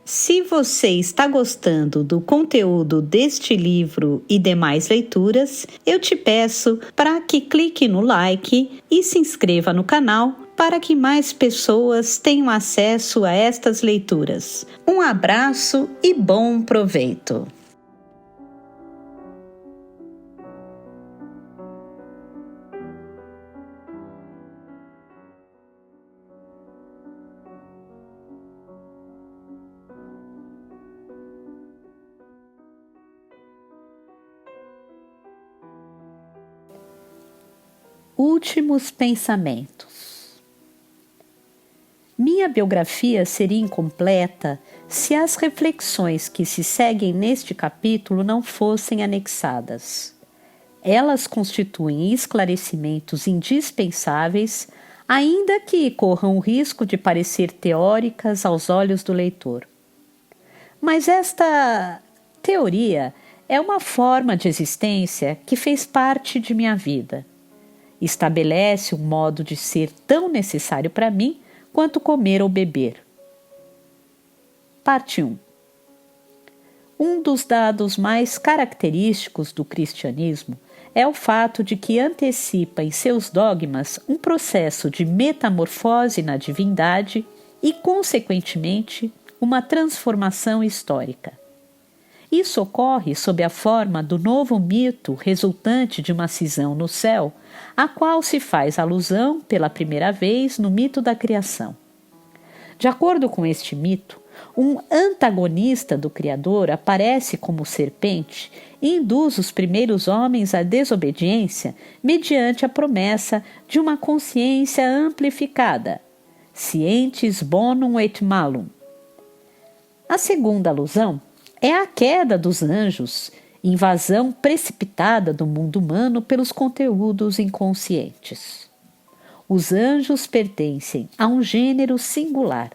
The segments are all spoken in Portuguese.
Se você está gostando do conteúdo deste livro e demais leituras, eu te peço para que clique no like e se inscreva no canal para que mais pessoas tenham acesso a estas leituras. Um abraço e bom proveito! Últimos pensamentos. Minha biografia seria incompleta se as reflexões que se seguem neste capítulo não fossem anexadas. Elas constituem esclarecimentos indispensáveis, ainda que corram o risco de parecer teóricas aos olhos do leitor. Mas esta teoria é uma forma de existência que fez parte de minha vida. Estabelece um modo de ser tão necessário para mim quanto comer ou beber. Parte 1. Um dos dados mais característicos do cristianismo é o fato de que antecipa em seus dogmas um processo de metamorfose na divindade e, consequentemente, uma transformação histórica. Isso ocorre sob a forma do novo mito resultante de uma cisão no céu, a qual se faz alusão pela primeira vez no mito da criação. De acordo com este mito, um antagonista do Criador aparece como serpente e induz os primeiros homens à desobediência mediante a promessa de uma consciência amplificada, scientis bonum et malum. A segunda alusão é a queda dos anjos, invasão precipitada do mundo humano pelos conteúdos inconscientes. Os anjos pertencem a um gênero singular.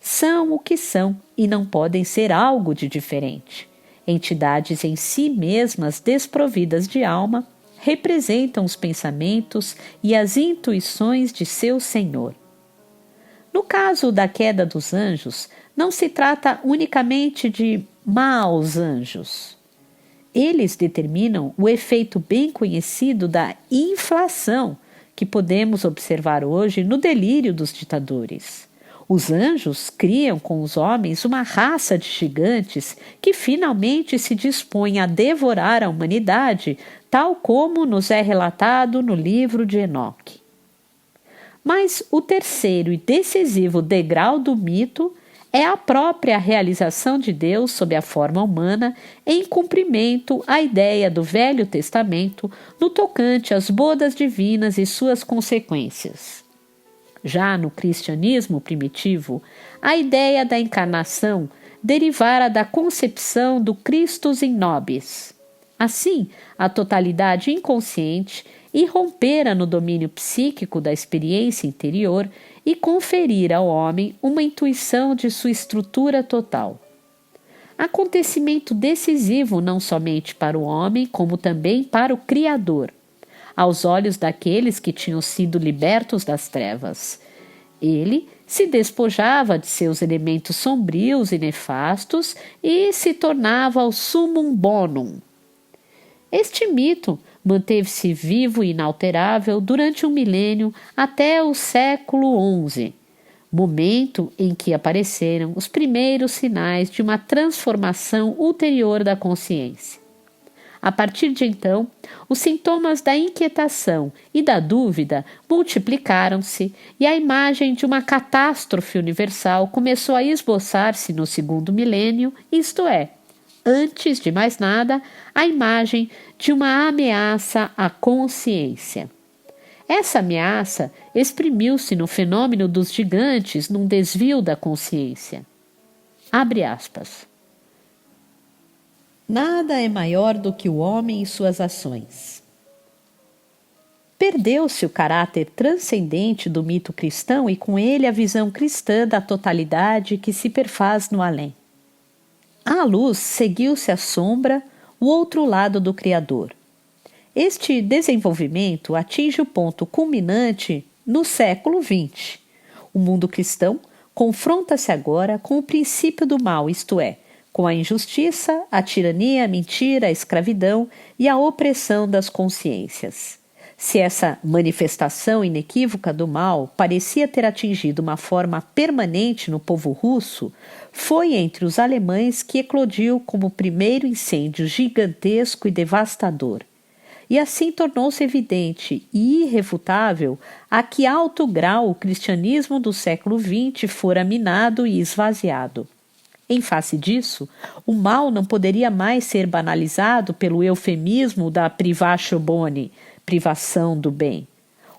São o que são e não podem ser algo de diferente. Entidades em si mesmas desprovidas de alma, representam os pensamentos e as intuições de seu Senhor. No caso da queda dos anjos, não se trata unicamente de maus anjos. Eles determinam o efeito bem conhecido da inflação que podemos observar hoje no delírio dos ditadores. Os anjos criam com os homens uma raça de gigantes que finalmente se dispõe a devorar a humanidade, tal como nos é relatado no livro de Enoque. Mas o terceiro e decisivo degrau do mito é a própria realização de Deus sob a forma humana em cumprimento à ideia do Velho Testamento no tocante às bodas divinas e suas consequências. Já no cristianismo primitivo, a ideia da encarnação derivara da concepção do Christus in nobis. Assim, a totalidade inconsciente irrompera no domínio psíquico da experiência interior e conferir ao homem uma intuição de sua estrutura total. Acontecimento decisivo não somente para o homem, como também para o Criador, aos olhos daqueles que tinham sido libertos das trevas. Ele se despojava de seus elementos sombrios e nefastos e se tornava o summum bonum. Este mito manteve-se vivo e inalterável durante um milênio até o século XI, momento em que apareceram os primeiros sinais de uma transformação ulterior da consciência. A partir de então, os sintomas da inquietação e da dúvida multiplicaram-se e a imagem de uma catástrofe universal começou a esboçar-se no segundo milênio, isto é, antes de mais nada, a imagem de uma ameaça à consciência. Essa ameaça exprimiu-se no fenômeno dos gigantes num desvio da consciência. Abre aspas. Nada é maior do que o homem e suas ações. Perdeu-se o caráter transcendente do mito cristão e com ele a visão cristã da totalidade que se perfaz no além. À luz seguiu-se a sombra, o outro lado do Criador. Este desenvolvimento atinge o ponto culminante no século XX. O mundo cristão confronta-se agora com o princípio do mal, isto é, com a injustiça, a tirania, a mentira, a escravidão e a opressão das consciências. Se essa manifestação inequívoca do mal parecia ter atingido uma forma permanente no povo russo, foi entre os alemães que eclodiu como o primeiro incêndio gigantesco e devastador. E assim tornou-se evidente e irrefutável a que alto grau o cristianismo do século XX fora minado e esvaziado. Em face disso, o mal não poderia mais ser banalizado pelo eufemismo da privatio boni, privação do bem.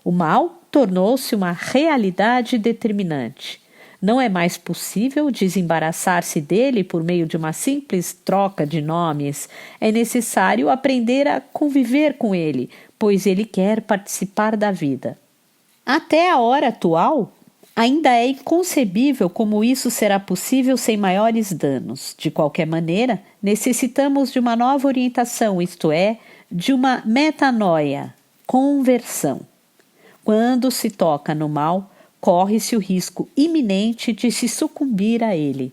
O mal tornou-se uma realidade determinante. Não é mais possível desembaraçar-se dele por meio de uma simples troca de nomes. É necessário aprender a conviver com ele, pois ele quer participar da vida. Até a hora atual, ainda é inconcebível como isso será possível sem maiores danos. De qualquer maneira, necessitamos de uma nova orientação, isto é, de uma metanoia, conversão. Quando se toca no mal, corre-se o risco iminente de se sucumbir a ele.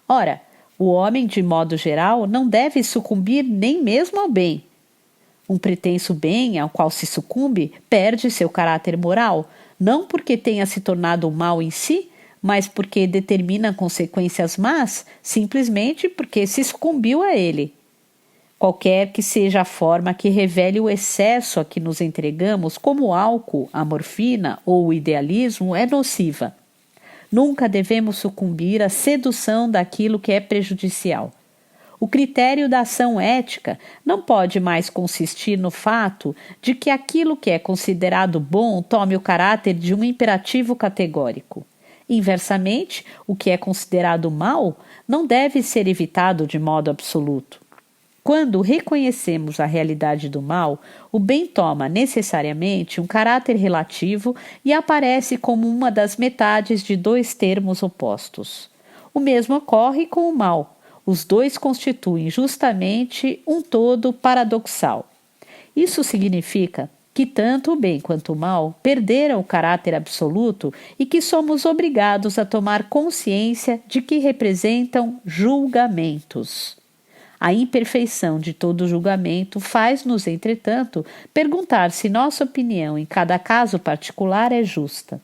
Ora, o homem, de modo geral, não deve sucumbir nem mesmo ao bem. Um pretenso bem ao qual se sucumbe perde seu caráter moral, não porque tenha se tornado um mal em si, mas porque determina consequências más, simplesmente porque se sucumbiu a ele. Qualquer que seja a forma que revele o excesso a que nos entregamos, como o álcool, a morfina ou o idealismo, é nociva. Nunca devemos sucumbir à sedução daquilo que é prejudicial. O critério da ação ética não pode mais consistir no fato de que aquilo que é considerado bom tome o caráter de um imperativo categórico. Inversamente, o que é considerado mal não deve ser evitado de modo absoluto. Quando reconhecemos a realidade do mal, o bem toma necessariamente um caráter relativo e aparece como uma das metades de dois termos opostos. O mesmo ocorre com o mal. Os dois constituem justamente um todo paradoxal. Isso significa que tanto o bem quanto o mal perderam o caráter absoluto e que somos obrigados a tomar consciência de que representam julgamentos. A imperfeição de todo julgamento faz-nos, entretanto, perguntar se nossa opinião em cada caso particular é justa.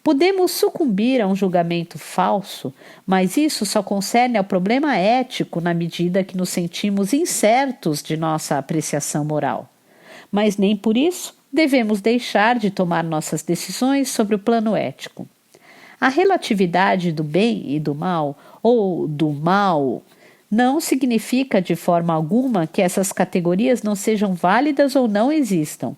Podemos sucumbir a um julgamento falso, mas isso só concerne ao problema ético na medida que nos sentimos incertos de nossa apreciação moral. Mas nem por isso devemos deixar de tomar nossas decisões sobre o plano ético. A relatividade do bem e do mal, ou do mal, não significa de forma alguma que essas categorias não sejam válidas ou não existam.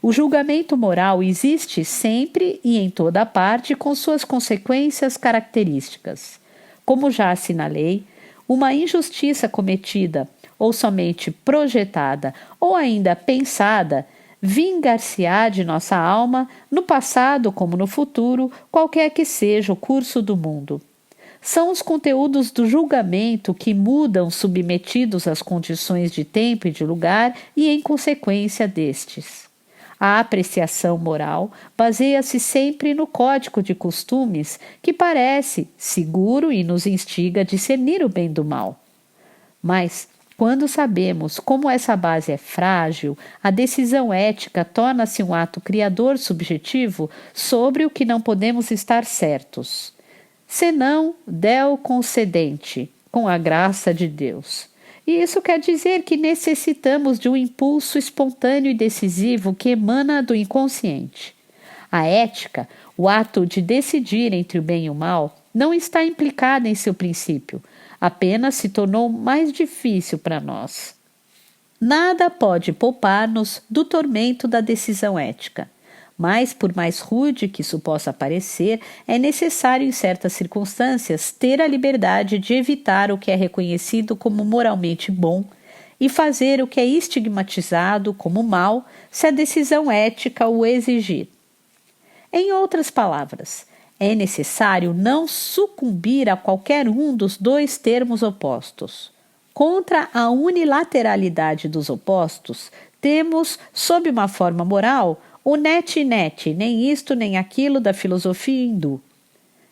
O julgamento moral existe sempre e em toda parte com suas consequências características. Como já assinalei, uma injustiça cometida ou somente projetada ou ainda pensada vingar-se-á de nossa alma no passado como no futuro, qualquer que seja o curso do mundo. São os conteúdos do julgamento que mudam submetidos às condições de tempo e de lugar e em consequência destes. A apreciação moral baseia-se sempre no código de costumes que parece seguro e nos instiga a discernir o bem do mal. Mas, quando sabemos como essa base é frágil, a decisão ética torna-se um ato criador subjetivo sobre o que não podemos estar certos. Senão del concedente, com a graça de Deus. E isso quer dizer que necessitamos de um impulso espontâneo e decisivo que emana do inconsciente. A ética, o ato de decidir entre o bem e o mal, não está implicada em seu princípio, apenas se tornou mais difícil para nós. Nada pode poupar-nos do tormento da decisão ética. Mas, por mais rude que isso possa parecer, é necessário, em certas circunstâncias, ter a liberdade de evitar o que é reconhecido como moralmente bom e fazer o que é estigmatizado como mal, se a decisão ética o exigir. Em outras palavras, é necessário não sucumbir a qualquer um dos dois termos opostos. Contra a unilateralidade dos opostos, temos, sob uma forma moral, o net, nem isto nem aquilo da filosofia hindu.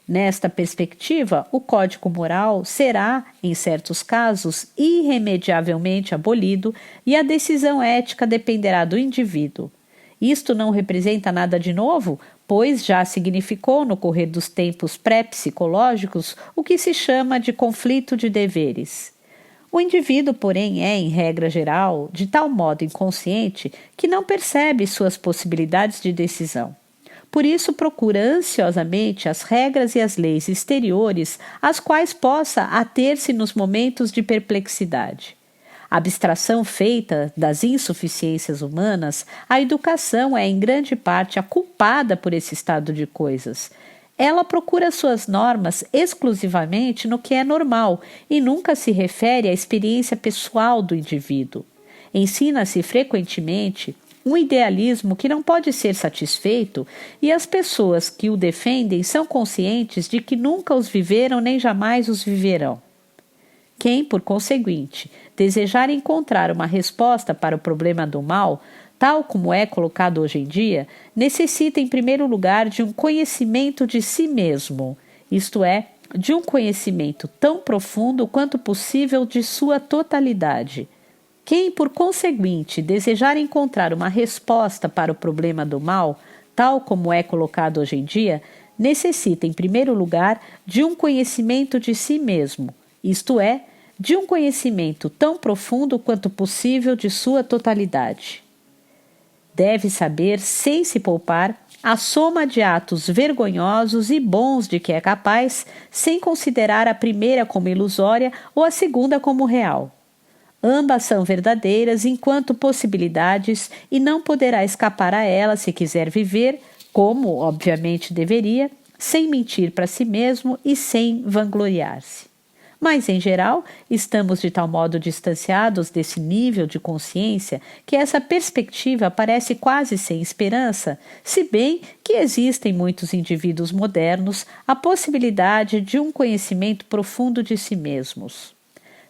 Nesta perspectiva, o código moral será, em certos casos, irremediavelmente abolido e a decisão ética dependerá do indivíduo. Isto não representa nada de novo, pois já significou no correr dos tempos pré-psicológicos o que se chama de conflito de deveres. O indivíduo, porém, é, em regra geral, de tal modo inconsciente que não percebe suas possibilidades de decisão. Por isso, procura ansiosamente as regras e as leis exteriores às quais possa ater-se nos momentos de perplexidade. Abstração feita das insuficiências humanas, a educação é, em grande parte, a culpada por esse estado de coisas. Ela procura suas normas exclusivamente no que é normal e nunca se refere à experiência pessoal do indivíduo. Ensina-se frequentemente um idealismo que não pode ser satisfeito e as pessoas que o defendem são conscientes de que nunca os viveram nem jamais os viverão. Quem, por conseguinte, desejar encontrar uma resposta para o problema do mal, tal como é colocado hoje em dia, necessita em primeiro lugar de um conhecimento de si mesmo, isto é, de um conhecimento tão profundo quanto possível de sua totalidade. Quem, por conseguinte, desejar encontrar uma resposta para o problema do mal, tal como é colocado hoje em dia, necessita, em primeiro lugar, de um conhecimento de si mesmo, isto é, de um conhecimento tão profundo quanto possível de sua totalidade. Deve saber, sem se poupar, a soma de atos vergonhosos e bons de que é capaz, sem considerar a primeira como ilusória ou a segunda como real. Ambas são verdadeiras enquanto possibilidades e não poderá escapar a elas se quiser viver, como obviamente deveria, sem mentir para si mesmo e sem vangloriar-se. Mas, em geral, estamos de tal modo distanciados desse nível de consciência que essa perspectiva parece quase sem esperança, se bem que existe em muitos indivíduos modernos a possibilidade de um conhecimento profundo de si mesmos.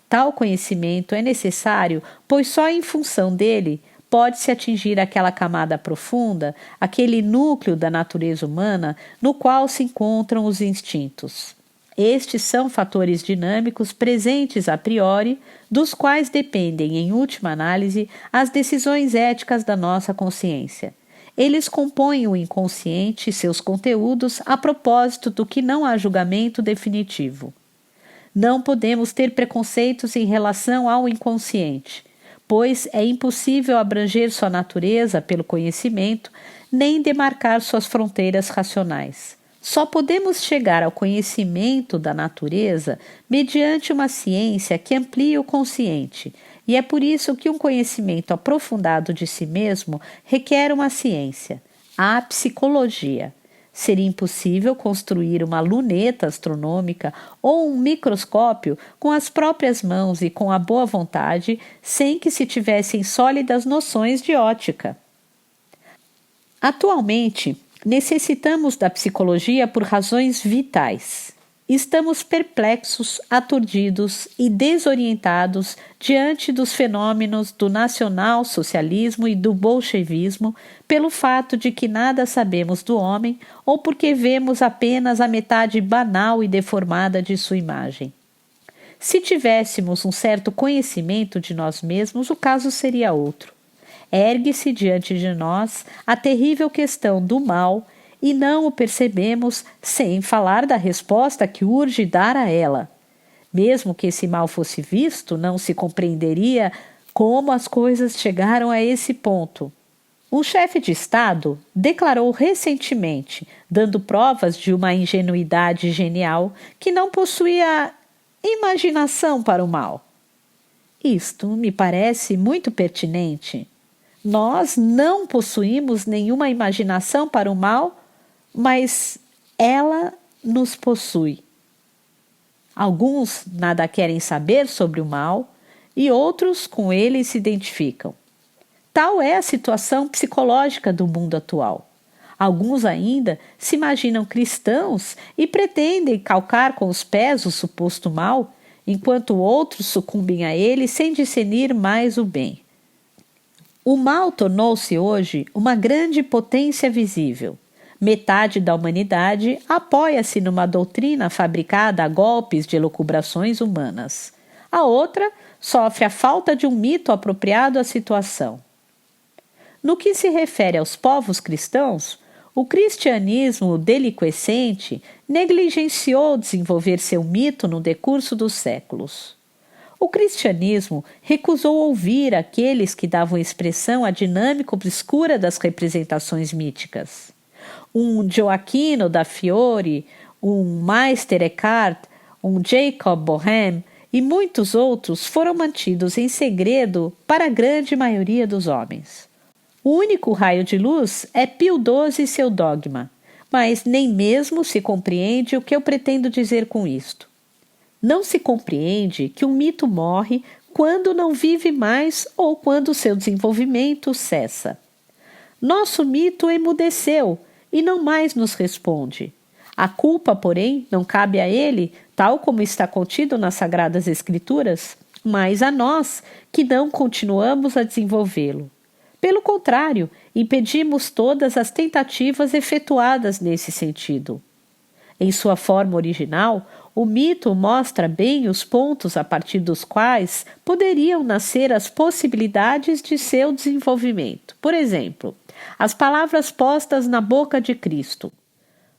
Tal conhecimento é necessário, pois só em função dele pode-se atingir aquela camada profunda, aquele núcleo da natureza humana no qual se encontram os instintos. Estes são fatores dinâmicos presentes a priori, dos quais dependem, em última análise, as decisões éticas da nossa consciência. Eles compõem o inconsciente e seus conteúdos a propósito do que não há julgamento definitivo. Não podemos ter preconceitos em relação ao inconsciente, pois é impossível abranger sua natureza pelo conhecimento, nem demarcar suas fronteiras racionais. Só podemos chegar ao conhecimento da natureza mediante uma ciência que amplie o consciente, e é por isso que um conhecimento aprofundado de si mesmo requer uma ciência, a psicologia. Seria impossível construir uma luneta astronômica ou um microscópio com as próprias mãos e com a boa vontade, sem que se tivessem sólidas noções de ótica. Atualmente, necessitamos da psicologia por razões vitais. Estamos perplexos, aturdidos e desorientados diante dos fenômenos do nacional-socialismo e do bolchevismo, pelo fato de que nada sabemos do homem ou porque vemos apenas a metade banal e deformada de sua imagem. Se tivéssemos um certo conhecimento de nós mesmos, o caso seria outro. Ergue-se diante de nós a terrível questão do mal e não o percebemos sem falar da resposta que urge dar a ela. Mesmo que esse mal fosse visto, não se compreenderia como as coisas chegaram a esse ponto. Um chefe de Estado declarou recentemente, dando provas de uma ingenuidade genial, que não possuía imaginação para o mal. Isto me parece muito pertinente. Nós não possuímos nenhuma imaginação para o mal, mas ela nos possui. Alguns nada querem saber sobre o mal e outros com ele se identificam. Tal é a situação psicológica do mundo atual. Alguns ainda se imaginam cristãos e pretendem calcar com os pés o suposto mal, enquanto outros sucumbem a ele sem discernir mais o bem. O mal tornou-se hoje uma grande potência visível. Metade da humanidade apoia-se numa doutrina fabricada a golpes de elucubrações humanas. A outra sofre a falta de um mito apropriado à situação. No que se refere aos povos cristãos, o cristianismo deliquescente negligenciou desenvolver seu mito no decurso dos séculos. O cristianismo recusou ouvir aqueles que davam expressão à dinâmica obscura das representações míticas. Um Gioacchino da Fiore, um Meister Eckhart, um Jacob Boehme e muitos outros foram mantidos em segredo para a grande maioria dos homens. O único raio de luz é Pio XII e seu dogma, mas nem mesmo se compreende o que eu pretendo dizer com isto. Não se compreende que um mito morre quando não vive mais ou quando seu desenvolvimento cessa. Nosso mito emudeceu e não mais nos responde. A culpa, porém, não cabe a ele, tal como está contido nas Sagradas Escrituras, mas a nós, que não continuamos a desenvolvê-lo. Pelo contrário, impedimos todas as tentativas efetuadas nesse sentido. Em sua forma original, o mito mostra bem os pontos a partir dos quais poderiam nascer as possibilidades de seu desenvolvimento. Por exemplo, as palavras postas na boca de Cristo.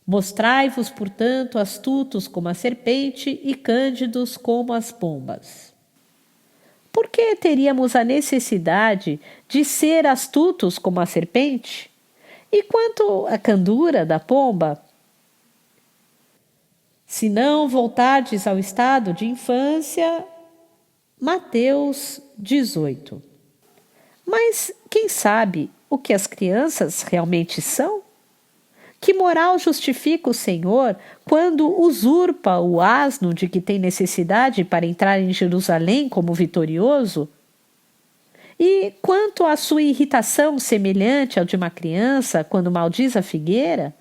Mostrai-vos, portanto, astutos como a serpente e cândidos como as pombas. Por que teríamos a necessidade de ser astutos como a serpente? E quanto à candura da pomba? Se não voltardes ao estado de infância, Mateus 18. Mas quem sabe o que as crianças realmente são? Que moral justifica o Senhor quando usurpa o asno de que tem necessidade para entrar em Jerusalém como vitorioso? E quanto à sua irritação semelhante ao de uma criança quando maldiz a figueira?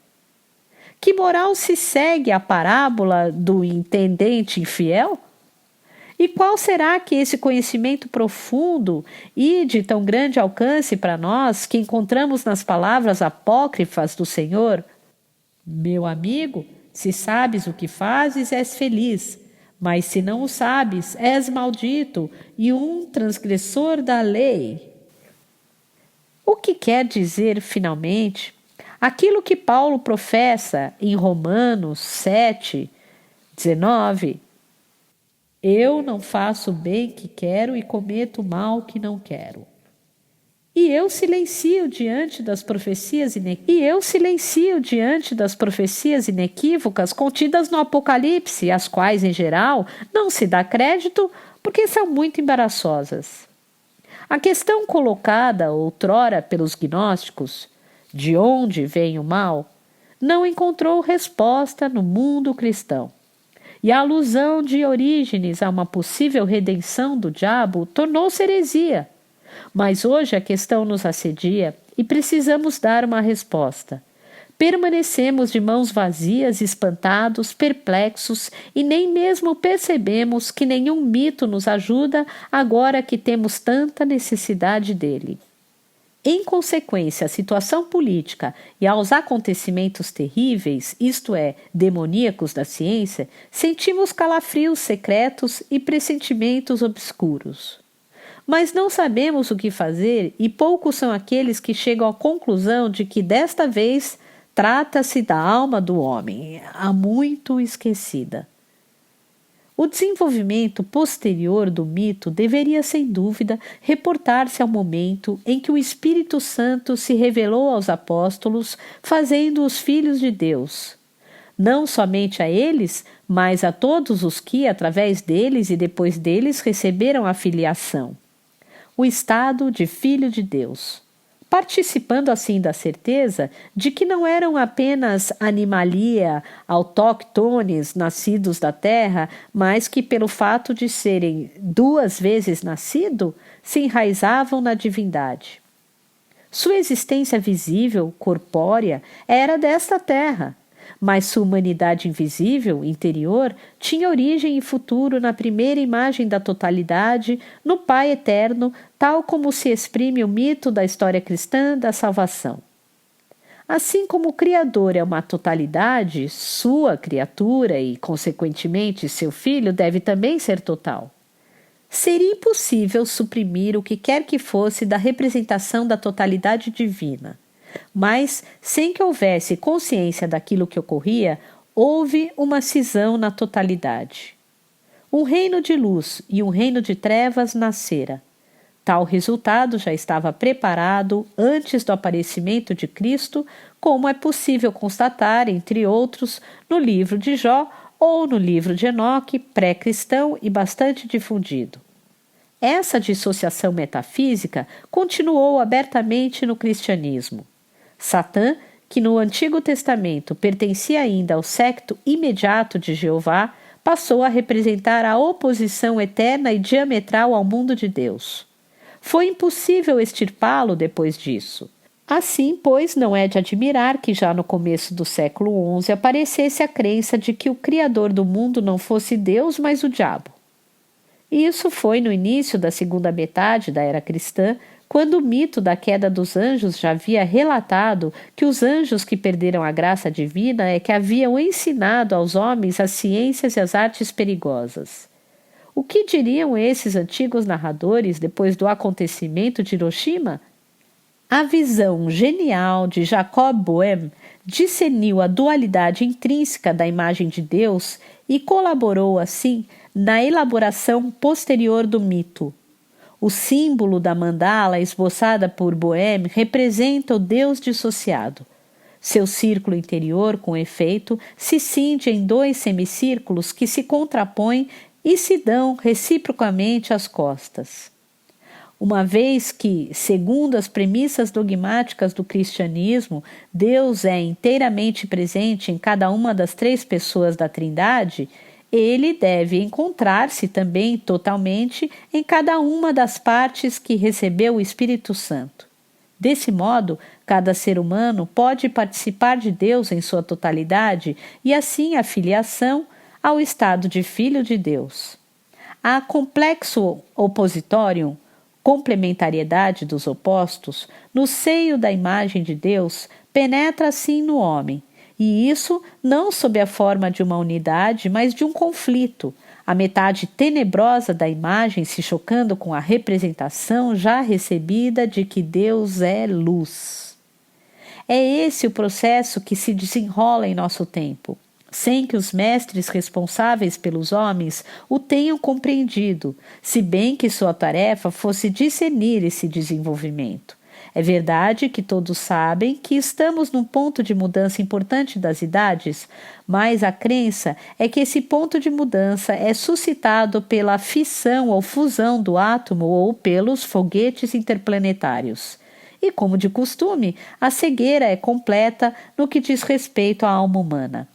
Que moral se segue à parábola do intendente infiel? E qual será que esse conhecimento profundo e de tão grande alcance para nós que encontramos nas palavras apócrifas do Senhor? Meu amigo, se sabes o que fazes, és feliz, mas se não o sabes, és maldito e um transgressor da lei. O que quer dizer, finalmente, aquilo que Paulo professa em Romanos 7, 19. Eu não faço o bem que quero e cometo o mal que não quero. E eu silencio diante das profecias inequívocas contidas no Apocalipse, as quais, em geral, não se dá crédito porque são muito embaraçosas. A questão colocada outrora pelos gnósticos, de onde vem o mal, não encontrou resposta no mundo cristão. E a alusão de Orígenes a uma possível redenção do diabo tornou-se heresia. Mas hoje a questão nos assedia e precisamos dar uma resposta. Permanecemos de mãos vazias, espantados, perplexos e nem mesmo percebemos que nenhum mito nos ajuda agora que temos tanta necessidade dele. Em consequência à situação política e aos acontecimentos terríveis, isto é, demoníacos da ciência, sentimos calafrios secretos e pressentimentos obscuros. Mas não sabemos o que fazer e poucos são aqueles que chegam à conclusão de que desta vez trata-se da alma do homem, há muito esquecida. O desenvolvimento posterior do mito deveria, sem dúvida, reportar-se ao momento em que o Espírito Santo se revelou aos apóstolos, fazendo-os filhos de Deus. Não somente a eles, mas a todos os que, através deles e depois deles, receberam a filiação. O estado de filho de Deus. Participando assim da certeza de que não eram apenas animalia autóctones nascidos da terra, mas que pelo fato de serem 2 vezes nascido, se enraizavam na divindade. Sua existência visível, corpórea, era desta terra, mas sua humanidade invisível, interior, tinha origem e futuro na primeira imagem da totalidade, no Pai eterno, tal como se exprime o mito da história cristã da salvação. Assim como o Criador é uma totalidade, sua criatura e, consequentemente, seu filho deve também ser total. Seria impossível suprimir o que quer que fosse da representação da totalidade divina. Mas, sem que houvesse consciência daquilo que ocorria, houve uma cisão na totalidade. Um reino de luz e um reino de trevas nascera. Tal resultado já estava preparado antes do aparecimento de Cristo, como é possível constatar, entre outros, no livro de Jó ou no livro de Enoque, pré-cristão e bastante difundido. Essa dissociação metafísica continuou abertamente no cristianismo. Satã, que no Antigo Testamento pertencia ainda ao séquito imediato de Jeová, passou a representar a oposição eterna e diametral ao mundo de Deus. Foi impossível extirpá-lo depois disso. Assim, pois, não é de admirar que já no começo do século XI aparecesse a crença de que o Criador do mundo não fosse Deus, mas o diabo. Isso foi no início da segunda metade da era cristã, quando o mito da queda dos anjos já havia relatado que os anjos que perderam a graça divina é que haviam ensinado aos homens as ciências e as artes perigosas. O que diriam esses antigos narradores depois do acontecimento de Hiroshima? A visão genial de Jacob Boehme discerniu a dualidade intrínseca da imagem de Deus e colaborou, assim, na elaboração posterior do mito. O símbolo da mandala esboçada por Boehme representa o Deus dissociado. Seu círculo interior, com efeito, se cinde em 2 semicírculos que se contrapõem e se dão reciprocamente as costas. Uma vez que, segundo as premissas dogmáticas do cristianismo, Deus é inteiramente presente em cada uma das 3 pessoas da Trindade, ele deve encontrar-se também totalmente em cada uma das partes que recebeu o Espírito Santo. Desse modo, cada ser humano pode participar de Deus em sua totalidade e assim a filiação ao estado de filho de Deus. A complexo oppositorium, complementariedade dos opostos, no seio da imagem de Deus, penetra assim no homem, e isso não sob a forma de uma unidade, mas de um conflito, a metade tenebrosa da imagem se chocando com a representação já recebida de que Deus é luz. É esse o processo que se desenrola em nosso tempo, sem que os mestres responsáveis pelos homens o tenham compreendido, se bem que sua tarefa fosse discernir esse desenvolvimento. É verdade que todos sabem que estamos num ponto de mudança importante das idades, mas a crença é que esse ponto de mudança é suscitado pela fissão ou fusão do átomo ou pelos foguetes interplanetários. E, como de costume, a cegueira é completa no que diz respeito à alma humana.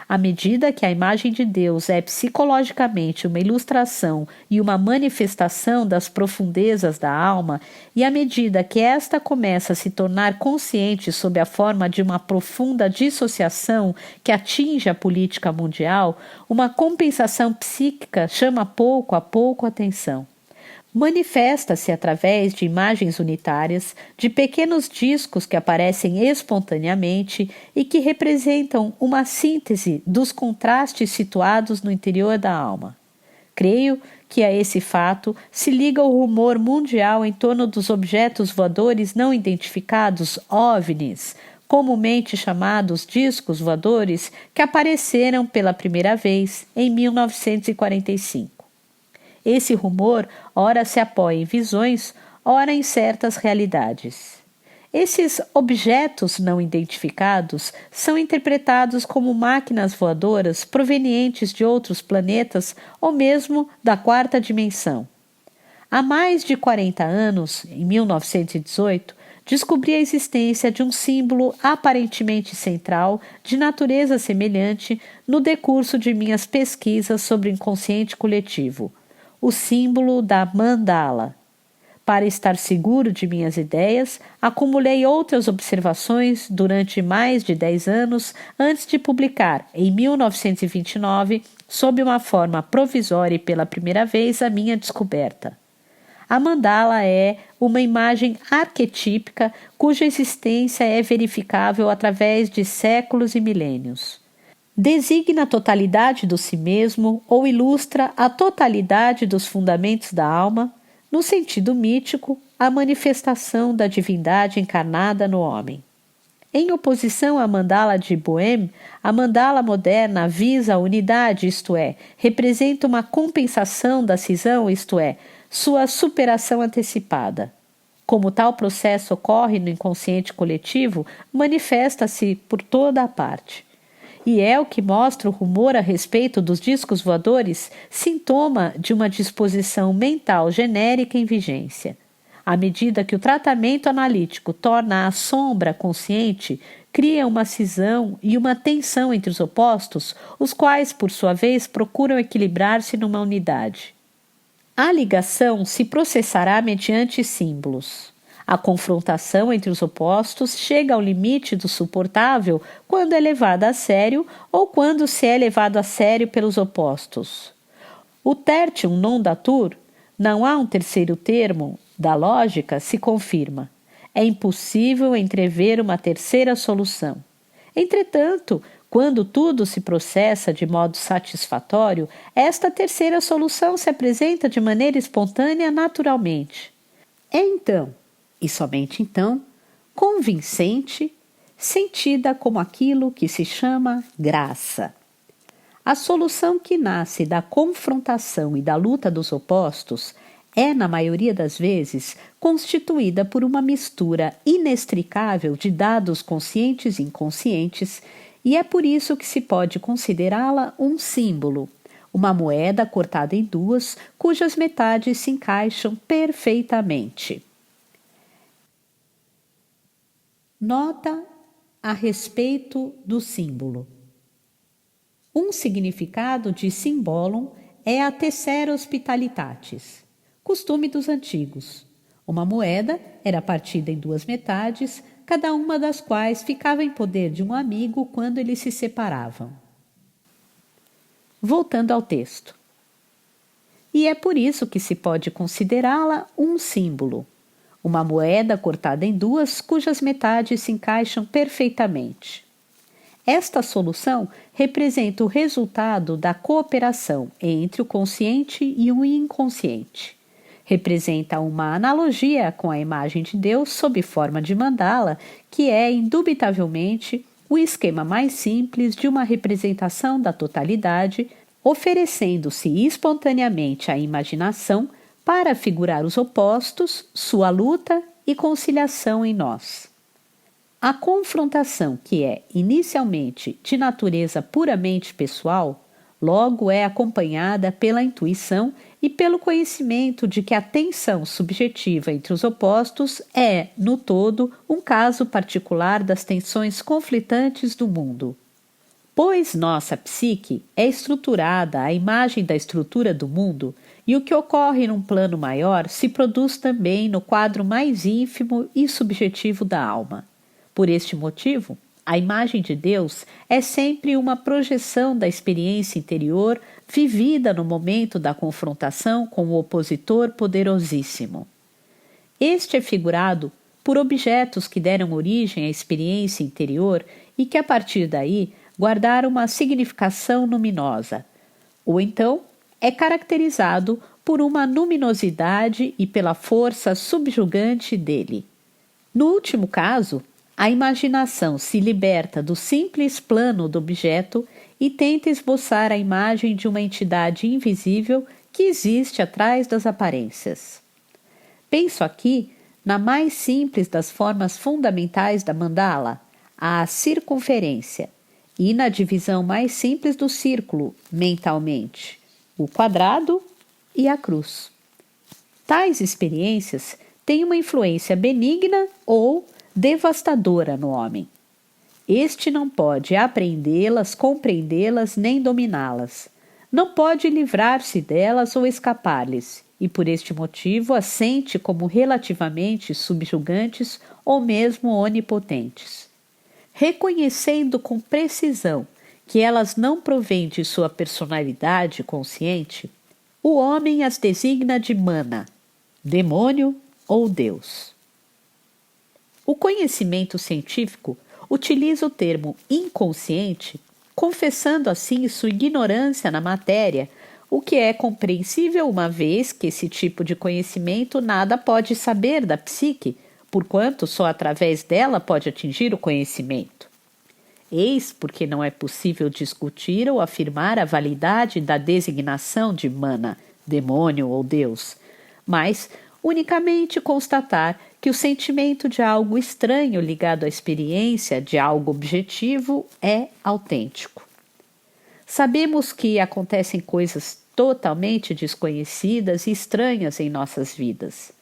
À medida que a imagem de Deus é psicologicamente uma ilustração e uma manifestação das profundezas da alma, e à medida que esta começa a se tornar consciente sob a forma de uma profunda dissociação que atinge a política mundial, uma compensação psíquica chama pouco a pouco a atenção. Manifesta-se através de imagens unitárias, de pequenos discos que aparecem espontaneamente e que representam uma síntese dos contrastes situados no interior da alma. Creio que a esse fato se liga o rumor mundial em torno dos objetos voadores não identificados, OVNIs, comumente chamados discos voadores, que apareceram pela primeira vez em 1945. Esse rumor ora se apoia em visões, ora em certas realidades. Esses objetos não identificados são interpretados como máquinas voadoras provenientes de outros planetas ou mesmo da 4ª dimensão. Há mais de 40 anos, em 1918, descobri a existência de um símbolo aparentemente central, de natureza semelhante, no decurso de minhas pesquisas sobre o inconsciente coletivo. O símbolo da mandala. Para estar seguro de minhas ideias, acumulei outras observações durante mais de 10 anos antes de publicar, em 1929, sob uma forma provisória e pela primeira vez, a minha descoberta. a mandala é uma imagem arquetípica cuja existência é verificável através de séculos e milênios. Designa a totalidade do si mesmo ou ilustra a totalidade dos fundamentos da alma, no sentido mítico, a manifestação da divindade encarnada no homem. Em oposição à mandala de Boehme, a mandala moderna visa a unidade, isto é, representa uma compensação da cisão, isto é, sua superação antecipada. Como tal processo ocorre no inconsciente coletivo, manifesta-se por toda a parte. E é o que mostra o rumor a respeito dos discos voadores, sintoma de uma disposição mental genérica em vigência. À medida que o tratamento analítico torna a sombra consciente, cria uma cisão e uma tensão entre os opostos, os quais, por sua vez, procuram equilibrar-se numa unidade. A ligação se processará mediante símbolos. A confrontação entre os opostos chega ao limite do suportável quando é levada a sério ou quando se é levado a sério pelos opostos. O tertium non datur, não há um terceiro termo, da lógica se confirma. É impossível entrever uma terceira solução. Entretanto, quando tudo se processa de modo satisfatório, esta terceira solução se apresenta de maneira espontânea naturalmente. É então, e somente então, convincente, sentida como aquilo que se chama graça. A solução que nasce da confrontação e da luta dos opostos é, na maioria das vezes, constituída por uma mistura inextricável de dados conscientes e inconscientes, e é por isso que se pode considerá-la um símbolo, uma moeda cortada em duas, cujas metades se encaixam perfeitamente. Nota a respeito do símbolo. Um significado de symbolum é a tessera hospitalitatis, costume dos antigos. Uma moeda era partida em duas metades, cada uma das quais ficava em poder de um amigo quando eles se separavam. Voltando ao texto. E é por isso que se pode considerá-la um símbolo, uma moeda cortada em duas cujas metades se encaixam perfeitamente. Esta solução representa o resultado da cooperação entre o consciente e o inconsciente. Representa uma analogia com a imagem de Deus sob forma de mandala, que é, indubitavelmente, o esquema mais simples de uma representação da totalidade, oferecendo-se espontaneamente à imaginação para figurar os opostos, sua luta e conciliação em nós. A confrontação, que é inicialmente de natureza puramente pessoal, logo é acompanhada pela intuição e pelo conhecimento de que a tensão subjetiva entre os opostos é, no todo, um caso particular das tensões conflitantes do mundo. Pois nossa psique é estruturada à imagem da estrutura do mundo, e o que ocorre num plano maior se produz também no quadro mais ínfimo e subjetivo da alma. Por este motivo, a imagem de Deus é sempre uma projeção da experiência interior vivida no momento da confrontação com o opositor poderosíssimo. Este é figurado por objetos que deram origem à experiência interior e que, a partir daí, guardaram uma significação luminosa, ou então é caracterizado por uma luminosidade e pela força subjugante dele. No último caso, a imaginação se liberta do simples plano do objeto e tenta esboçar a imagem de uma entidade invisível que existe atrás das aparências. Penso aqui na mais simples das formas fundamentais da mandala, a circunferência, e na divisão mais simples do círculo, mentalmente, o quadrado e a cruz. Tais experiências têm uma influência benigna ou devastadora no homem. Este não pode apreendê-las, compreendê-las nem dominá-las. Não pode livrar-se delas ou escapar-lhes, e por este motivo as sente como relativamente subjugantes ou mesmo onipotentes. Reconhecendo com precisão que elas não provêm de sua personalidade consciente, o homem as designa de mana, demônio ou Deus. O conhecimento científico utiliza o termo inconsciente, confessando assim sua ignorância na matéria, o que é compreensível uma vez que esse tipo de conhecimento nada pode saber da psique, porquanto só através dela pode atingir o conhecimento. Eis porque não é possível discutir ou afirmar a validade da designação de mana, demônio ou Deus, mas unicamente constatar que o sentimento de algo estranho ligado à experiência de algo objetivo é autêntico. Sabemos que acontecem coisas totalmente desconhecidas e estranhas em nossas vidas.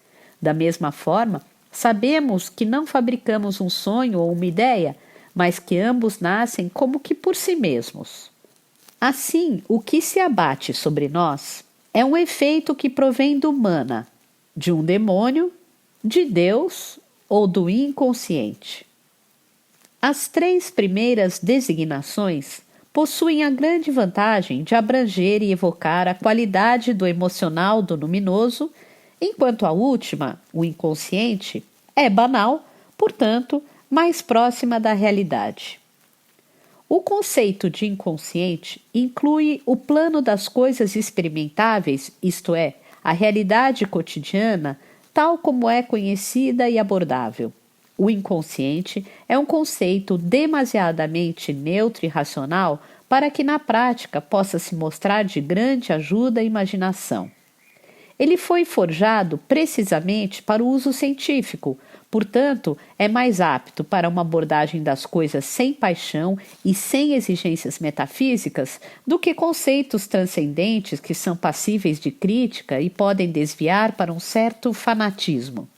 Da mesma forma, sabemos que não fabricamos um sonho ou uma ideia, mas que ambos nascem como que por si mesmos. Assim, o que se abate sobre nós é um efeito que provém do mana, de um demônio, de Deus ou do inconsciente. As três primeiras designações possuem a grande vantagem de abranger e evocar a qualidade do emocional do luminoso, enquanto a última, o inconsciente, é banal, portanto, mais próxima da realidade. O conceito de inconsciente inclui o plano das coisas experimentáveis, isto é, a realidade cotidiana, tal como é conhecida e abordável. O inconsciente é um conceito demasiadamente neutro e racional para que na prática possa se mostrar de grande ajuda à imaginação. Ele foi forjado precisamente para o uso científico, portanto, é mais apto para uma abordagem das coisas sem paixão e sem exigências metafísicas do que conceitos transcendentes que são passíveis de crítica e podem desviar para um certo fanatismo.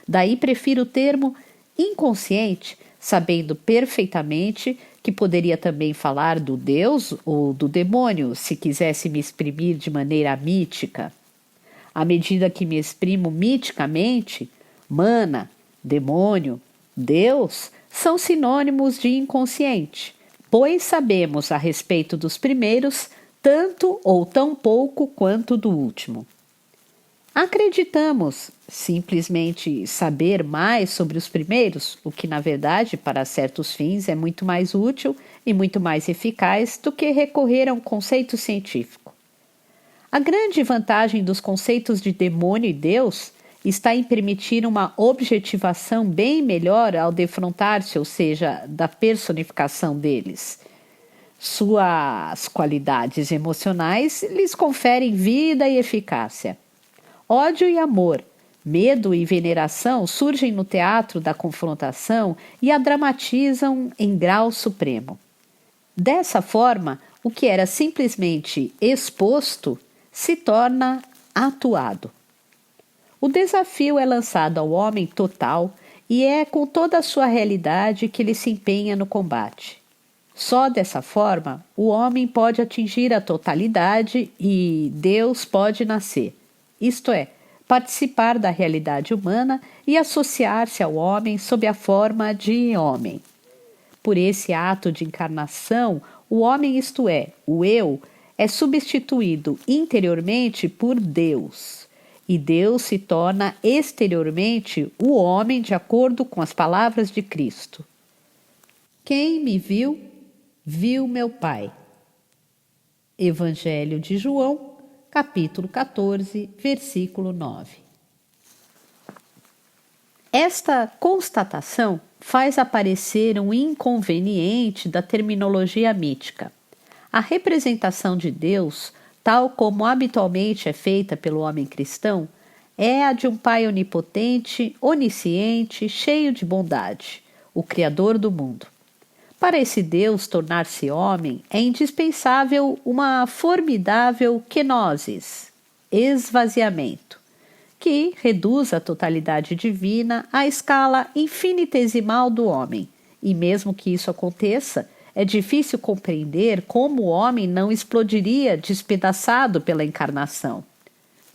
Daí prefiro o termo inconsciente, sabendo perfeitamente que poderia também falar do Deus ou do demônio, se quisesse me exprimir de maneira mítica. À medida que me exprimo miticamente, mana, demônio, Deus são sinônimos de inconsciente, pois sabemos a respeito dos primeiros tanto ou tão pouco quanto do último. Acreditamos simplesmente saber mais sobre os primeiros, o que na verdade para certos fins é muito mais útil e muito mais eficaz do que recorrer a um conceito científico. A grande vantagem dos conceitos de demônio e Deus está em permitir uma objetivação bem melhor ao defrontar-se, ou seja, da personificação deles. Suas qualidades emocionais lhes conferem vida e eficácia. Ódio e amor, medo e veneração surgem no teatro da confrontação e a dramatizam em grau supremo. Dessa forma, o que era simplesmente exposto se torna atuado. O desafio é lançado ao homem total e é com toda a sua realidade que ele se empenha no combate. Só dessa forma, o homem pode atingir a totalidade e Deus pode nascer, isto é, participar da realidade humana e associar-se ao homem sob a forma de homem. Por esse ato de encarnação, o homem, isto é, o eu, é substituído interiormente por Deus, e Deus se torna exteriormente o homem de acordo com as palavras de Cristo. Quem me viu, viu meu Pai. Evangelho de João, capítulo 14, versículo 9. Esta constatação faz aparecer um inconveniente da terminologia mítica. A representação de Deus, tal como habitualmente é feita pelo homem cristão, é a de um Pai onipotente, onisciente, cheio de bondade, o Criador do mundo. Para esse Deus tornar-se homem, é indispensável uma formidável kenosis, esvaziamento, que reduz a totalidade divina à escala infinitesimal do homem, e mesmo que isso aconteça, é difícil compreender como o homem não explodiria despedaçado pela encarnação.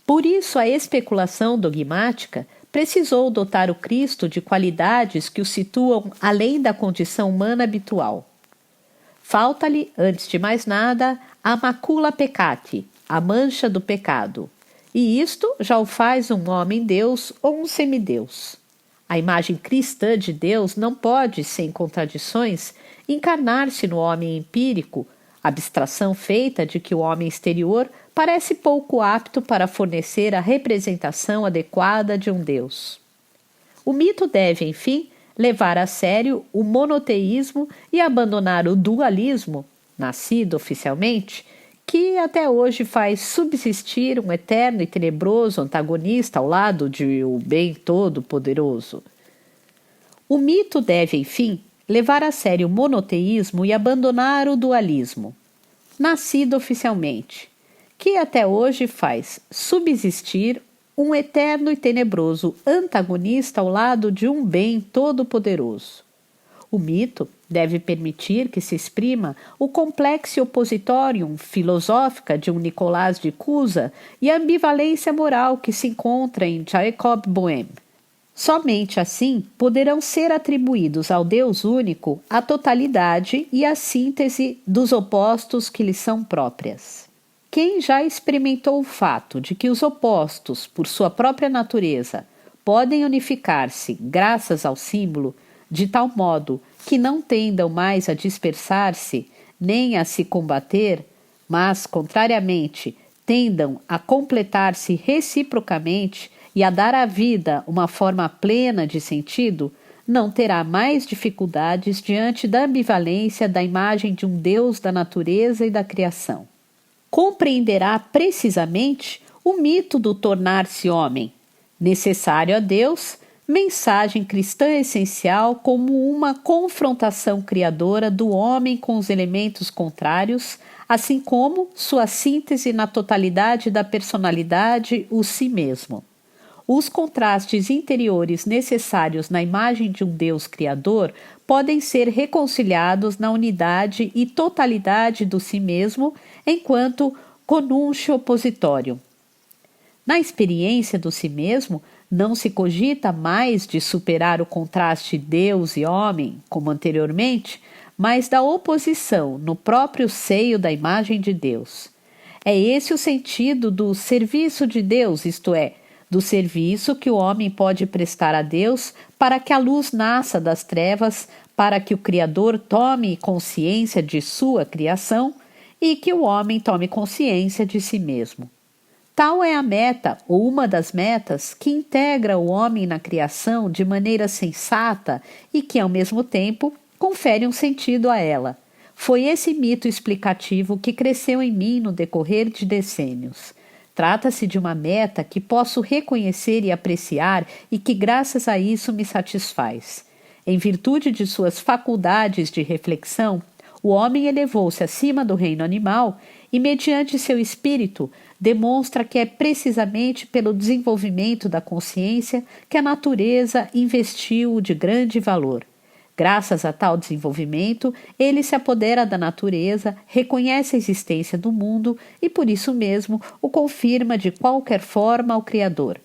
Por isso, a especulação dogmática precisou dotar o Cristo de qualidades que o situam além da condição humana habitual. Falta-lhe, antes de mais nada, a macula peccati, a mancha do pecado, e isto já o faz um homem-deus ou um semideus. A imagem cristã de Deus não pode, sem contradições, encarnar-se no homem empírico, abstração feita de que o homem exterior parece pouco apto para fornecer a representação adequada de um Deus. O mito deve, enfim, levar a sério o monoteísmo e abandonar o dualismo, nascido oficialmente, que até hoje faz subsistir um eterno e tenebroso antagonista ao lado de o bem todo-poderoso. O mito deve, enfim, levar a sério o monoteísmo e abandonar o dualismo, nascido oficialmente, que até hoje faz subsistir um eterno e tenebroso antagonista ao lado de um bem todo-poderoso. O mito deve permitir que se exprima o complexo opositorium filosófica de um Nicolás de Cusa e a ambivalência moral que se encontra em Jacob Boehme. Somente assim poderão ser atribuídos ao Deus único a totalidade e a síntese dos opostos que lhe são próprias. Quem já experimentou o fato de que os opostos, por sua própria natureza, podem unificar-se graças ao símbolo, de tal modo que não tendam mais a dispersar-se nem a se combater, mas, contrariamente, tendam a completar-se reciprocamente e a dar à vida uma forma plena de sentido, não terá mais dificuldades diante da ambivalência da imagem de um Deus da natureza e da criação. Compreenderá precisamente o mito do tornar-se homem, necessário a Deus, mensagem cristã essencial como uma confrontação criadora do homem com os elementos contrários, assim como sua síntese na totalidade da personalidade, o si mesmo. Os contrastes interiores necessários na imagem de um Deus criador podem ser reconciliados na unidade e totalidade do si mesmo enquanto conúncio opositório. Na experiência do si mesmo, não se cogita mais de superar o contraste Deus e homem, como anteriormente, mas da oposição no próprio seio da imagem de Deus. É esse o sentido do serviço de Deus, isto é, do serviço que o homem pode prestar a Deus para que a luz nasça das trevas, para que o Criador tome consciência de sua criação e que o homem tome consciência de si mesmo. Tal é a meta, ou uma das metas, que integra o homem na criação de maneira sensata e que, ao mesmo tempo, confere um sentido a ela. Foi esse mito explicativo que cresceu em mim no decorrer de decênios. Trata-se de uma meta que posso reconhecer e apreciar e que, graças a isso, me satisfaz. Em virtude de suas faculdades de reflexão, o homem elevou-se acima do reino animal e, mediante seu espírito, demonstra que é precisamente pelo desenvolvimento da consciência que a natureza investiu-o de grande valor. Graças a tal desenvolvimento, ele se apodera da natureza, reconhece a existência do mundo e, por isso mesmo, o confirma de qualquer forma ao Criador.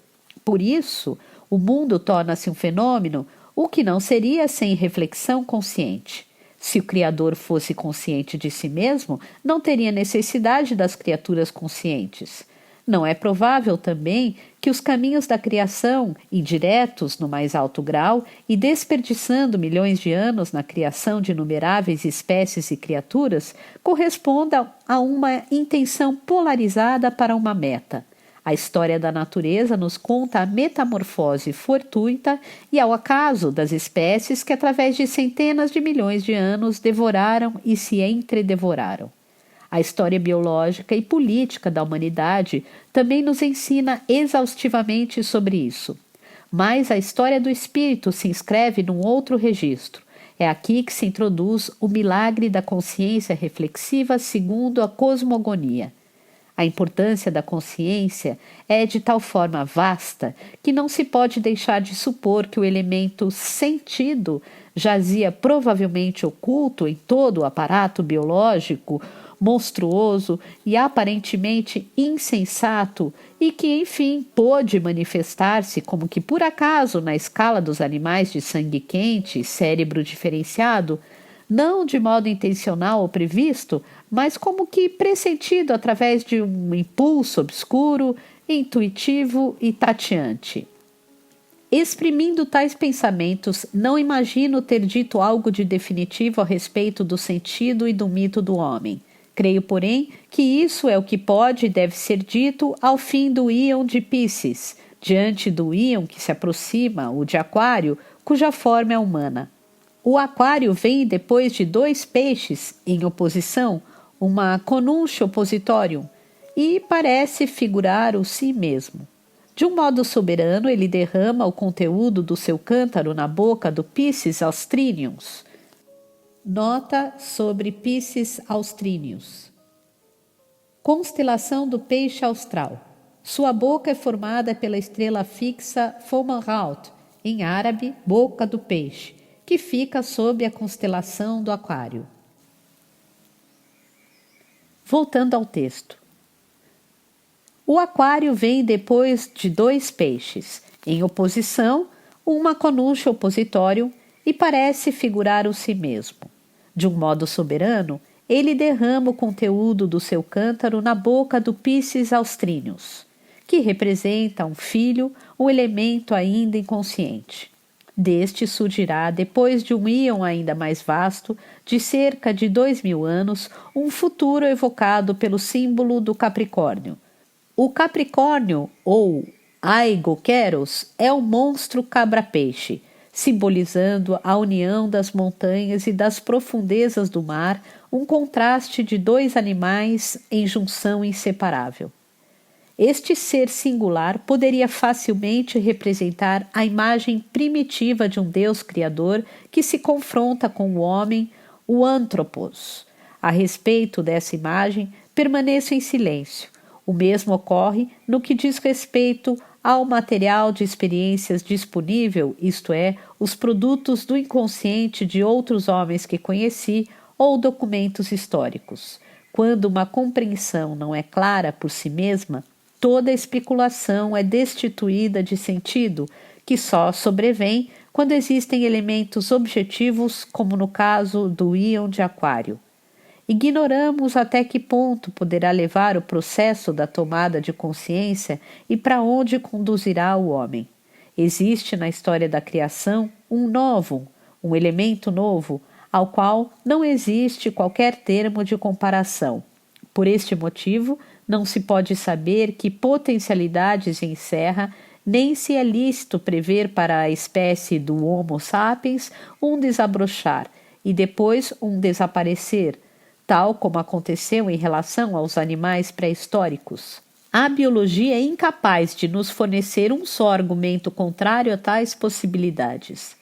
Por isso, o mundo torna-se um fenômeno, o que não seria sem reflexão consciente. Se o Criador fosse consciente de si mesmo, não teria necessidade das criaturas conscientes. Não é provável também que os caminhos da criação, indiretos no mais alto grau e desperdiçando milhões de anos na criação de inumeráveis espécies e criaturas, correspondam a uma intenção polarizada para uma meta. A história da natureza nos conta a metamorfose fortuita e ao acaso das espécies que, através de centenas de milhões de anos, devoraram e se entredevoraram. A história biológica e política da humanidade também nos ensina exaustivamente sobre isso. Mas a história do espírito se inscreve num outro registro. É aqui que se introduz o milagre da consciência reflexiva segundo a cosmogonia. A importância da consciência é de tal forma vasta que não se pode deixar de supor que o elemento sentido jazia provavelmente oculto em todo o aparato biológico, monstruoso e aparentemente insensato e que, enfim, pôde manifestar-se como que por acaso na escala dos animais de sangue quente e cérebro diferenciado, não de modo intencional ou previsto, mas como que pressentido através de um impulso obscuro, intuitivo e tateante. Exprimindo tais pensamentos, não imagino ter dito algo de definitivo a respeito do sentido e do mito do homem. Creio, porém, que isso é o que pode e deve ser dito ao fim do íon de Piscis, diante do íon que se aproxima, o de Aquário, cuja forma é humana. O Aquário vem depois de 2 peixes, em oposição, uma conuncio oppositorium, e parece figurar o si mesmo. De um modo soberano, ele derrama o conteúdo do seu cântaro na boca do Piscis austrinius. Nota sobre Piscis austrinius. Constelação do peixe austral. Sua boca é formada pela estrela fixa Fomalhaut, em árabe, boca do peixe, que fica sob a constelação do Aquário. Voltando ao texto. O Aquário vem depois de 2 peixes, em oposição, uma conuncio oppositorium, e parece figurar o si mesmo. De um modo soberano, ele derrama o conteúdo do seu cântaro na boca do Piscis austrinius, que representa um filho, um elemento ainda inconsciente. Deste surgirá, depois de um íon ainda mais vasto, de cerca de 2000 anos, um futuro evocado pelo símbolo do Capricórnio. O Capricórnio, ou Aigokeros, é o monstro cabra-peixe, simbolizando a união das montanhas e das profundezas do mar, um contraste de 2 animais em junção inseparável. Este ser singular poderia facilmente representar a imagem primitiva de um Deus criador que se confronta com o homem, o Anthropos. A respeito dessa imagem, permaneço em silêncio. O mesmo ocorre no que diz respeito ao material de experiências disponível, isto é, os produtos do inconsciente de outros homens que conheci ou documentos históricos. Quando uma compreensão não é clara por si mesma, toda especulação é destituída de sentido, que só sobrevém quando existem elementos objetivos, como no caso do íon de Aquário. Ignoramos até que ponto poderá levar o processo da tomada de consciência e para onde conduzirá o homem. Existe na história da criação um novum, um elemento novo, ao qual não existe qualquer termo de comparação. Por este motivo, não se pode saber que potencialidades encerra, nem se é lícito prever para a espécie do Homo sapiens um desabrochar e depois um desaparecer, tal como aconteceu em relação aos animais pré-históricos. A biologia é incapaz de nos fornecer um só argumento contrário a tais possibilidades.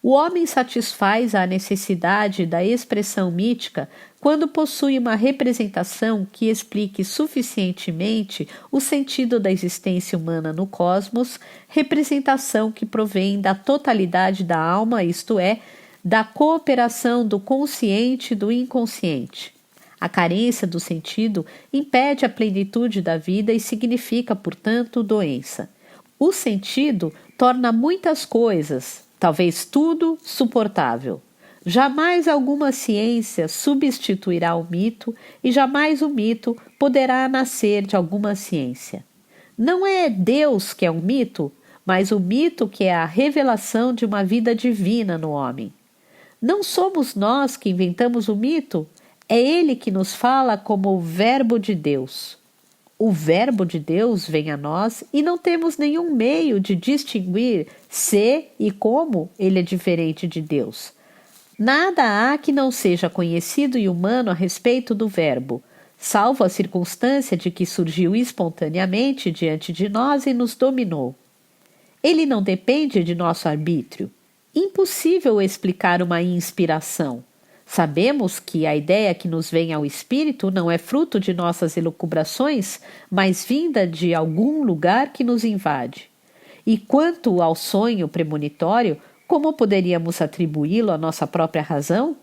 O homem satisfaz a necessidade da expressão mítica quando possui uma representação que explique suficientemente o sentido da existência humana no cosmos, representação que provém da totalidade da alma, isto é, da cooperação do consciente e do inconsciente. A carência do sentido impede a plenitude da vida e significa, portanto, doença. O sentido torna muitas coisas, talvez tudo, suportável. Jamais alguma ciência substituirá o mito e jamais o mito poderá nascer de alguma ciência. Não é Deus que é um mito, mas o mito que é a revelação de uma vida divina no homem. Não somos nós que inventamos o mito, é ele que nos fala como o Verbo de Deus. O Verbo de Deus vem a nós e não temos nenhum meio de distinguir se e como ele é diferente de Deus. Nada há que não seja conhecido e humano a respeito do Verbo, salvo a circunstância de que surgiu espontaneamente diante de nós e nos dominou. Ele não depende de nosso arbítrio. Impossível explicar uma inspiração. Sabemos que a ideia que nos vem ao espírito não é fruto de nossas elucubrações, mas vinda de algum lugar que nos invade. E quanto ao sonho premonitório, como poderíamos atribuí-lo à nossa própria razão?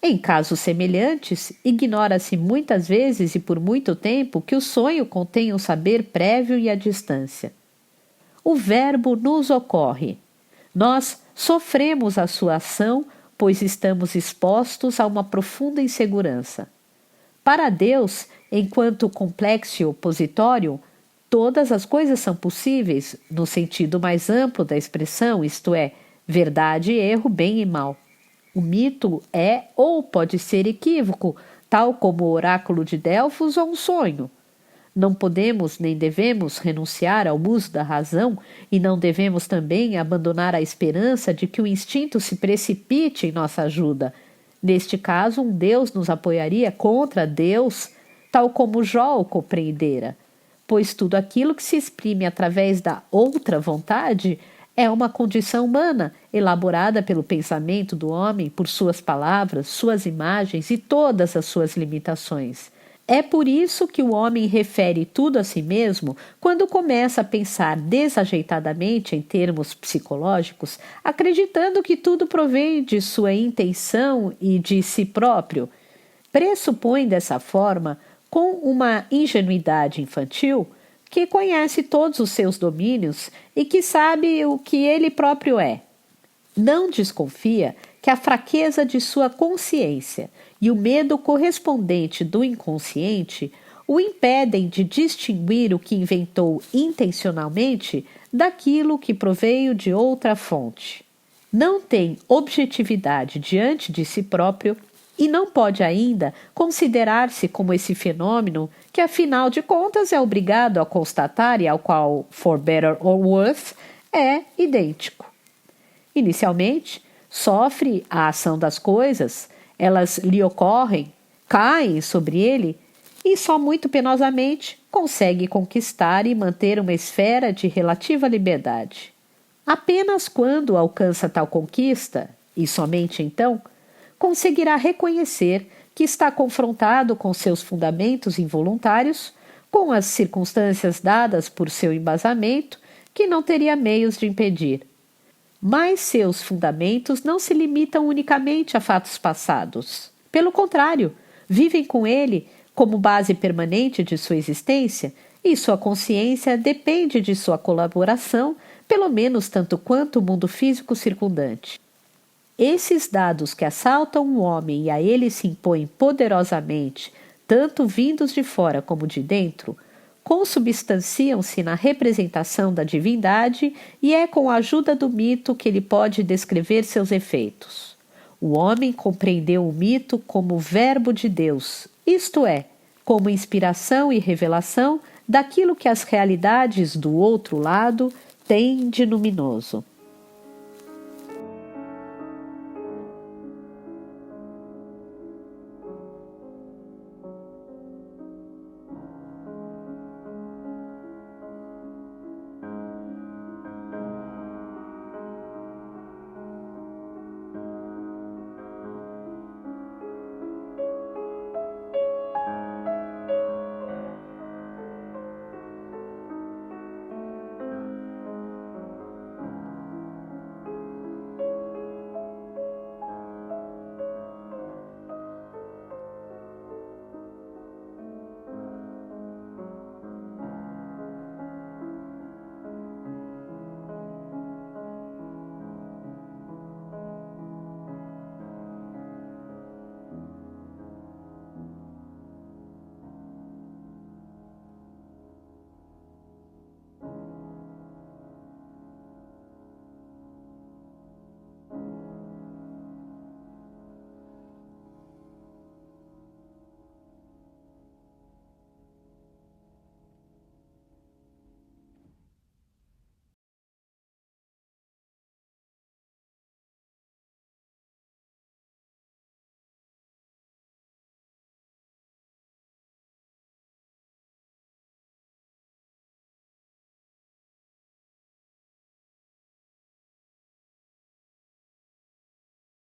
Em casos semelhantes, ignora-se muitas vezes e por muito tempo que o sonho contém um saber prévio e à distância. O verbo nos ocorre. Nós sofremos a sua ação pois estamos expostos a uma profunda insegurança. Para Deus, enquanto complexo opositório, todas as coisas são possíveis, no sentido mais amplo da expressão, isto é, verdade e erro, bem e mal. O mito é ou pode ser equívoco, tal como o oráculo de Delfos ou um sonho. Não podemos nem devemos renunciar ao uso da razão e não devemos também abandonar a esperança de que o instinto se precipite em nossa ajuda. Neste caso, um Deus nos apoiaria contra Deus, tal como Jó o compreendera, pois tudo aquilo que se exprime através da outra vontade é uma condição humana, elaborada pelo pensamento do homem por suas palavras, suas imagens e todas as suas limitações. É por isso que o homem refere tudo a si mesmo quando começa a pensar desajeitadamente em termos psicológicos, acreditando que tudo provém de sua intenção e de si próprio. Pressupõe dessa forma, com uma ingenuidade infantil, que conhece todos os seus domínios e que sabe o que ele próprio é. Não desconfia que a fraqueza de sua consciência e o medo correspondente do inconsciente o impedem de distinguir o que inventou intencionalmente daquilo que proveio de outra fonte. Não tem objetividade diante de si próprio e não pode ainda considerar-se como esse fenômeno que, afinal de contas, é obrigado a constatar e ao qual, for better or worse, é idêntico. Inicialmente, sofre a ação das coisas, elas lhe ocorrem, caem sobre ele e só muito penosamente consegue conquistar e manter uma esfera de relativa liberdade. Apenas quando alcança tal conquista, e somente então, conseguirá reconhecer que está confrontado com seus fundamentos involuntários, com as circunstâncias dadas por seu embasamento, que não teria meios de impedir. Mas seus fundamentos não se limitam unicamente a fatos passados. Pelo contrário, vivem com ele como base permanente de sua existência e sua consciência depende de sua colaboração, pelo menos tanto quanto o mundo físico circundante. Esses dados que assaltam o homem e a ele se impõem poderosamente, tanto vindos de fora como de dentro, consubstanciam-se na representação da divindade e é com a ajuda do mito que ele pode descrever seus efeitos. O homem compreendeu o mito como verbo de Deus, isto é, como inspiração e revelação daquilo que as realidades do outro lado têm de luminoso.